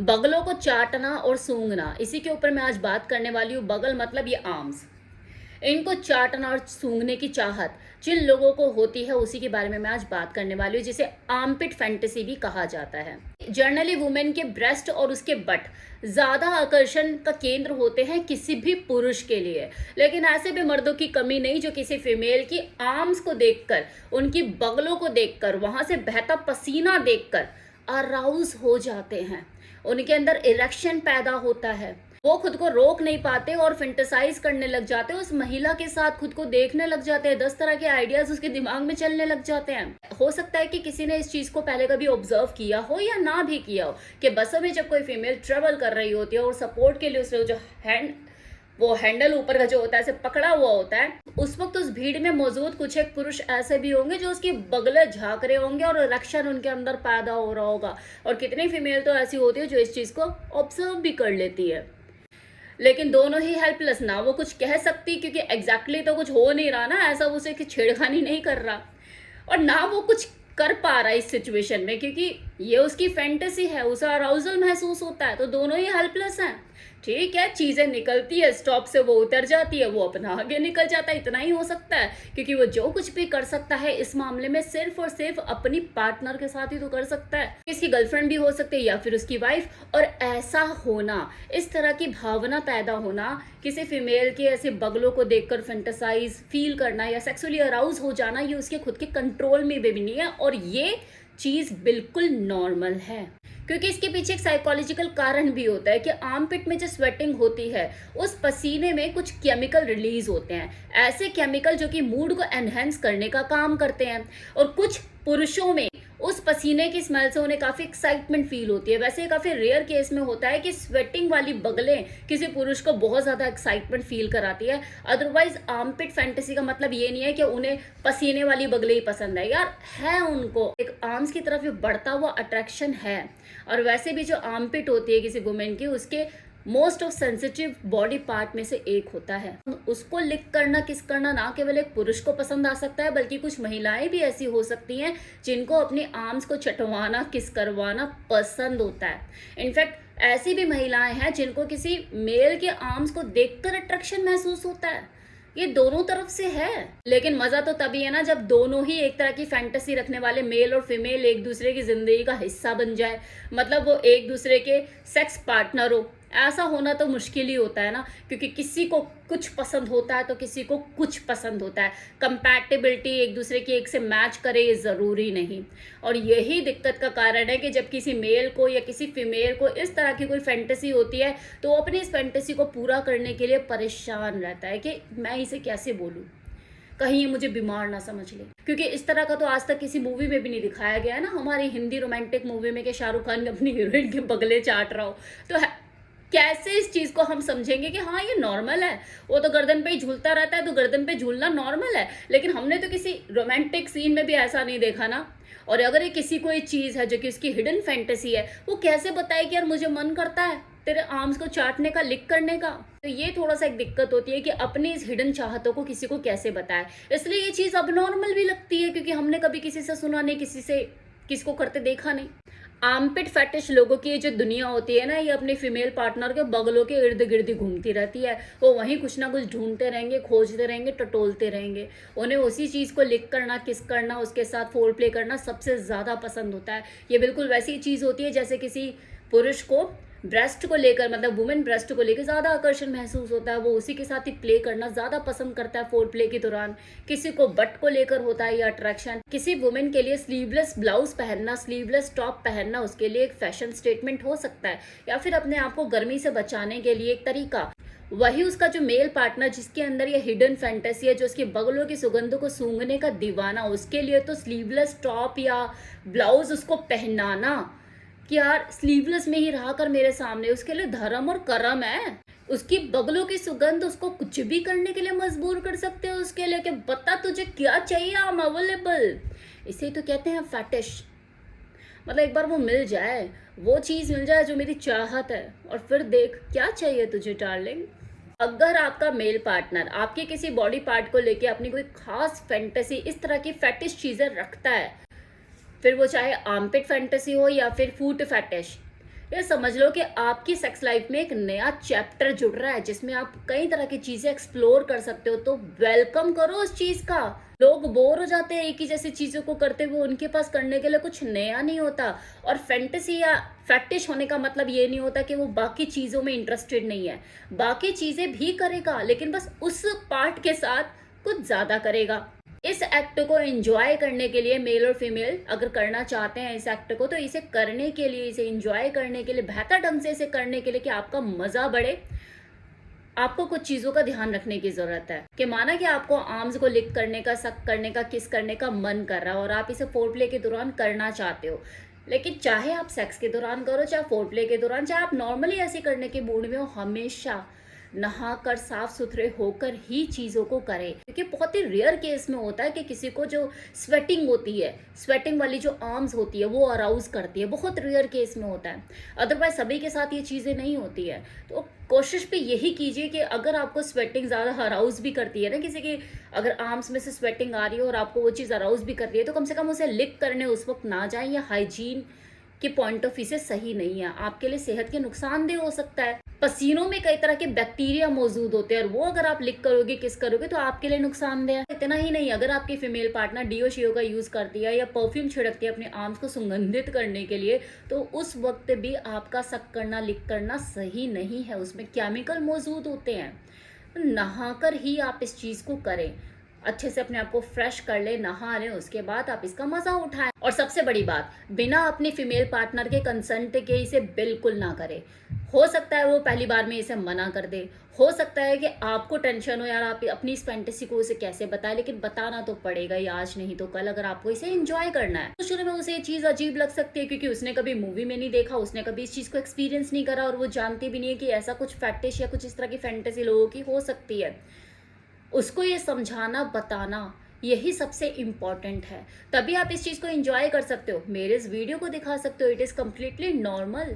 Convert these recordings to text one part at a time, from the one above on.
बगलों को चाटना और सूंघना, इसी के ऊपर मैं आज बात करने वाली हूँ। बगल मतलब ये आर्म्स, इनको चाटना और सूंघने की चाहत जिन लोगों को होती है उसी के बारे में मैं आज बात करने वाली हूँ, जिसे आर्मपिट फैंटेसी भी कहा जाता है। जनरली वुमेन के ब्रेस्ट और उसके बट ज्यादा आकर्षण का केंद्र होते हैं किसी भी पुरुष के लिए, लेकिन ऐसे भी मर्दों की कमी नहीं जो किसी फीमेल की आर्म्स को देखकर, उनकी बगलों को देखकर, वहां से बहता पसीना देखकर अराउज हो जाते हैं। उनके अंदर इरेक्शन पैदा होता है, वो खुद को रोक नहीं पाते और फेंटेसाइज करने लग जाते हैं, उस महिला के साथ खुद को देखने लग जाते हैं। 10 तरह के आइडियाज उसके दिमाग में चलने लग जाते हैं। हो सकता है कि किसी ने इस चीज को पहले कभी ऑब्जर्व किया हो या ना भी किया हो कि बसों में जब कोई फीमेल ट्रेवल कर रही होती है और सपोर्ट के लिए उसने जो वो हैंडल ऊपर का जो होता है ऐसे पकड़ा हुआ होता है, उस वक्त उस भीड़ में मौजूद कुछ एक पुरुष ऐसे भी होंगे जो उसकी बगले झांक रहे होंगे और इरेक्शन उनके अंदर पैदा हो रहा होगा। और कितनी फीमेल तो ऐसी होती है जो इस चीज को ऑब्जर्व भी कर लेती है, लेकिन दोनों ही हेल्पलेस। ना वो कुछ कह सकती क्योंकि एग्जैक्टली तो कुछ हो नहीं रहा ना, ऐसा उसे कि छेड़खानी नहीं कर रहा, और ना वो कुछ कर पा रहा है इस सिचुएशन में क्योंकि ये उसकी फैंटेसी है, उसे अराउजल महसूस होता है। तो दोनों ही हेल्पलेस हैं। ठीक है, चीजें निकलती है स्टॉप से, वो उतर जाती है, वो अपना आगे निकल जाता है, इतना ही हो सकता है क्योंकि वो जो कुछ भी कर सकता है इस मामले में सिर्फ और सिर्फ अपनी पार्टनर के साथ ही तो कर सकता है। इसकी गर्लफ्रेंड भी हो सकती है या फिर उसकी वाइफ। और ऐसा होना, इस तरह की भावना पैदा होना, किसी फीमेल के ऐसे बगलों को देखकर फेंटेसाइज फील करना या सेक्सुअली अराउज हो जाना, ये उसके खुद के कंट्रोल में भी नहीं है और ये चीज बिल्कुल नॉर्मल है। क्योंकि इसके पीछे एक साइकोलॉजिकल कारण भी होता है कि आर्मपिट में जो स्वेटिंग होती है उस पसीने में कुछ केमिकल रिलीज होते हैं, ऐसे केमिकल जो कि मूड को एनहेंस करने का काम करते हैं। और कुछ पुरुषों में उस पसीने की स्मेल से उन्हें काफी एक्साइटमेंट फील होती है। वैसे काफी रेयर केस में होता है कि स्वेटिंग वाली बगलें किसी पुरुष को बहुत ज्यादा एक्साइटमेंट फील कराती है। अदरवाइज आर्मपिट फैंटेसी का मतलब ये नहीं है कि उन्हें पसीने वाली बगलें ही पसंद है, यार है उनको एक आर्म्स की तरफ बढ़ता हुआ अट्रैक्शन है। और वैसे भी जो आर्मपिट होती है किसी वुमेन की, उसके most of sensitive body part में से एक होता है। उसको लिक करना, किस करना ना केवल एक पुरुष को पसंद आ सकता है बल्कि कुछ महिलाएं भी ऐसी हो सकती हैं जिनको अपनी आर्म्स को चटवाना, किस करवाना पसंद होता है। इनफैक्ट ऐसी भी महिलाएं हैं जिनको किसी मेल के आर्म्स को देखकर अट्रैक्शन महसूस होता है। ये दोनों तरफ से है, लेकिन मजा तो तभी है ना जब दोनों ही एक तरह की फैंटेसी रखने वाले मेल और फीमेल एक दूसरे की जिंदगी का हिस्सा बन जाए, मतलब वो एक दूसरे के सेक्स पार्टनर हो। ऐसा होना तो मुश्किल ही होता है ना, क्योंकि किसी को कुछ पसंद होता है तो किसी को कुछ पसंद होता है। कंपैटिबिलिटी एक दूसरे की एक से मैच करे ये जरूरी नहीं। और यही दिक्कत का कारण है कि जब किसी मेल को या किसी फीमेल को इस तरह की कोई फैंटेसी होती है तो वो अपनी इस फैंटेसी को पूरा करने के लिए परेशान रहता है कि मैं इसे कैसे बोलूं, कहीं ये मुझे बीमार ना समझ ले। क्योंकि इस तरह का तो आज तक किसी मूवी में भी नहीं दिखाया गया है ना, हमारी हिंदी रोमांटिक मूवी में कि शाहरुख खान अपनी हीरोइन के बगले चाट रहा हो। तो कैसे इस चीज को हम समझेंगे कि हाँ ये नॉर्मल है, वो तो गर्दन पे ही झूलता रहता है तो गर्दन पे झूलना नॉर्मल है। लेकिन हमने तो किसी रोमांटिक सीन में भी ऐसा नहीं देखा ना। और अगर ये किसी को एक चीज है जो कि उसकी हिडन फैंटेसी है, वो कैसे बताए कि यार मुझे मन करता है तेरे आर्म्स को चाटने का, लिक करने का। तो ये थोड़ा सा एक दिक्कत होती है कि अपनी इस हिडन चाहतों को किसी को कैसे बताए। इसलिए ये चीज अब नॉर्मल भी लगती है क्योंकि हमने कभी किसी से सुना नहीं, किसी को करते देखा नहीं। आर्मपिट फेटिश लोगों की जो दुनिया होती है ना, ये अपने फीमेल पार्टनर के बगलों के इर्द गिर्द ही घूमती रहती है। वो वहीं कुछ ना कुछ ढूंढते रहेंगे, खोजते रहेंगे, टटोलते रहेंगे। उन्हें उसी चीज को लिक करना, किस करना, उसके साथ फोर प्ले करना सबसे ज्यादा पसंद होता है। ये बिल्कुल वैसी चीज होती है जैसे किसी पुरुष को ब्रेस्ट को लेकर, मतलब वुमेन ब्रेस्ट को लेकर ज्यादा आकर्षण महसूस होता है, वो उसी के साथ ही प्ले करना ज्यादा पसंद करता है फोर प्ले के दौरान। किसी को बट को लेकर होता है ये अट्रैक्शन। किसी वुमेन के लिए स्लीवलेस ब्लाउज पहनना, स्लीवलेस टॉप पहनना उसके लिए एक फैशन स्टेटमेंट हो सकता है, या फिर अपने आप को गर्मी से बचाने के लिए एक तरीका। वही उसका जो मेल पार्टनर जिसके अंदर ये हिडन फैंटेसी है, जो उसके बगलों की सुगंधों को सूंघने का दीवाना, उसके लिए तो स्लीवलेस टॉप या ब्लाउज उसको पहनाना कि यार स्लीवलेस में ही रहा कर मेरे सामने, उसके लिए धर्म और करम है। उसकी बगलों की सुगंध उसको कुछ भी करने के लिए मजबूर कर सकते हो उसके लिए कि बता तुझे क्या चाहिए, आई एम अवेलेबल। इसे तो कहते हैं फैटिश। मतलब एक बार वो मिल जाए, वो चीज मिल जाए जो मेरी चाहत है, और फिर देख क्या चाहिए तुझे डार्लिंग। अगर आपका मेल पार्टनर आपके किसी बॉडी पार्ट को लेके अपनी कोई खास फैंटेसी, इस तरह की फैटिश चीजें रखता है, फिर वो चाहे आर्मपिट फैंटेसी हो या फिर फूट फैटिश, ये समझ लो कि आपकी सेक्स लाइफ में एक नया चैप्टर जुड़ रहा है जिसमें आप कई तरह की चीजें एक्सप्लोर कर सकते हो, तो वेलकम करो उस चीज का। लोग बोर हो जाते हैं एक ही जैसी चीजों को करते हुए, उनके पास करने के लिए कुछ नया नहीं होता। और फैंटेसी या फैक्टिश होने का मतलब ये नहीं होता कि वो बाकी चीजों में इंटरेस्टेड नहीं है। बाकी चीजें भी करेगा, लेकिन बस उस पार्ट के साथ कुछ ज्यादा करेगा। इस एक्ट को एंजॉय करने के लिए मेल और फीमेल अगर करना चाहते हैं इस एक्ट को, तो इसे करने के लिए, इसे एंजॉय करने के लिए, बेहतर ढंग से इसे करने के लिए कि आपका मजा बढ़े, आपको कुछ चीजों का ध्यान रखने की जरूरत है। कि माना कि आपको आर्म्स को लिक करने का, सक करने का, किस करने का मन कर रहा है और आप इसे फोर प्ले के दौरान करना चाहते हो, लेकिन चाहे आप सेक्स के दौरान करो, चाहे फोर प्ले के दौरान, चाहे आप नॉर्मली ऐसे करने के मूड में हो, हमेशा नहाकर साफ सुथरे होकर ही चीज़ों को करें। क्योंकि बहुत ही रेयर केस में होता है कि किसी को जो स्वेटिंग होती है, स्वेटिंग वाली जो आर्म्स होती है, वो अराउज करती है, बहुत रेयर केस में होता है। अदरवाइज सभी के साथ ये चीज़ें नहीं होती है। तो कोशिश पे यही कीजिए कि अगर आपको स्वेटिंग ज़्यादा अराउज भी करती है ना, किसी की अगर आर्म्स में से स्वेटिंग आ रही है और आपको वो चीज़ अराउज भी कर रही है, तो कम से कम उसे लिक करने उस वक्त ना जाए। या हाइजीन के पॉइंट ऑफ व्यू से सही नहीं है, आपके लिए सेहत के नुकसानदेह हो सकता है। पसीनों में कई तरह के बैक्टीरिया मौजूद होते हैं और वो अगर आप लिक करोगे, किस करोगे, तो आपके लिए नुकसानदेह है। इतना ही नहीं, अगर आपकी फीमेल पार्टनर डीओ शियो का यूज करती है या परफ्यूम छिड़कती है अपने आर्म्स को सुगंधित करने के लिए, तो उस वक्त भी आपका सक करना, लिक करना सही नहीं है। उसमें केमिकल मौजूद होते हैं। नहाकर ही आप इस चीज को करें, अच्छे से अपने आप को फ्रेश कर ले, नहा लें, उसके बाद आप इसका मजा उठाएं। और सबसे बड़ी बात, बिना अपने फीमेल पार्टनर के कंसेंट के इसे बिल्कुल ना करें। हो सकता है वो पहली बार में इसे मना कर दे, हो सकता है कि आपको टेंशन हो यार आप अपनी इस फैंटेसी को उसे कैसे बताएं, लेकिन बताना तो पड़ेगा ही, आज नहीं तो कल, अगर आपको इसे एंजॉय करना है। तो शुरू में उसे ये चीज अजीब लग सकती है क्योंकि उसने कभी मूवी में नहीं देखा, उसने कभी इस चीज को एक्सपीरियंस नहीं करा और वो जानती भी नहीं है कि ऐसा कुछ फैक्टिश या कुछ इस तरह की फैंटेसी लोगों की हो सकती है। उसको ये समझाना, बताना, यही सबसे इम्पॉर्टेंट है। तभी आप इस चीज़ को एंजॉय कर सकते हो, मेरे इस वीडियो को दिखा सकते हो। It is completely normal.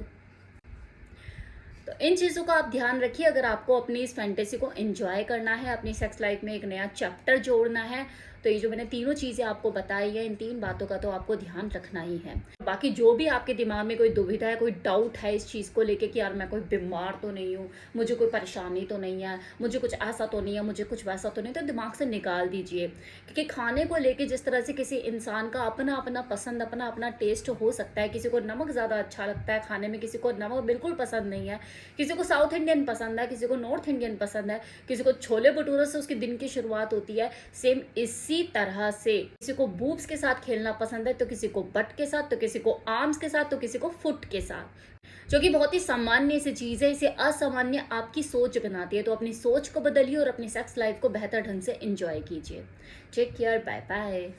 तो इन चीज़ों का आप ध्यान रखिए। अगर आपको अपनी इस फैंटेसी को एंजॉय करना है, अपनी सेक्स लाइफ में एक नया चैप्टर जोड़ना है, तो ये जो मैंने तीनों चीज़ें आपको बताई है, इन 3 बातों का तो आपको ध्यान रखना ही है। बाकी जो भी आपके दिमाग में कोई दुविधा है, कोई डाउट है इस चीज़ को लेके कि यार मैं कोई बीमार तो नहीं हूँ, मुझे कोई परेशानी तो नहीं है, मुझे कुछ ऐसा तो नहीं है, मुझे कुछ वैसा तो नहीं, तो दिमाग से निकाल दीजिए। क्योंकि खाने को लेके जिस तरह से किसी इंसान का अपना अपना पसंद, अपना अपना टेस्ट हो सकता है। किसी को नमक ज़्यादा अच्छा लगता है खाने में, किसी को नमक बिल्कुल पसंद नहीं है, किसी को साउथ इंडियन पसंद है, किसी को नॉर्थ इंडियन पसंद है, किसी को छोले भटूरे से उसके दिन की शुरुआत होती है। सेम इसी तरह से किसी को बूब्स के साथ खेलना पसंद है, तो किसी को बट के साथ, तो किसी को आर्म्स के साथ, तो किसी को फुट के साथ, जो कि बहुत ही सामान्य सी चीज है। इसे असामान्य आपकी सोच बनाती है। तो अपनी सोच को बदलिए और अपनी सेक्स लाइफ को बेहतर ढंग से एंजॉय कीजिए। Take care, bye bye.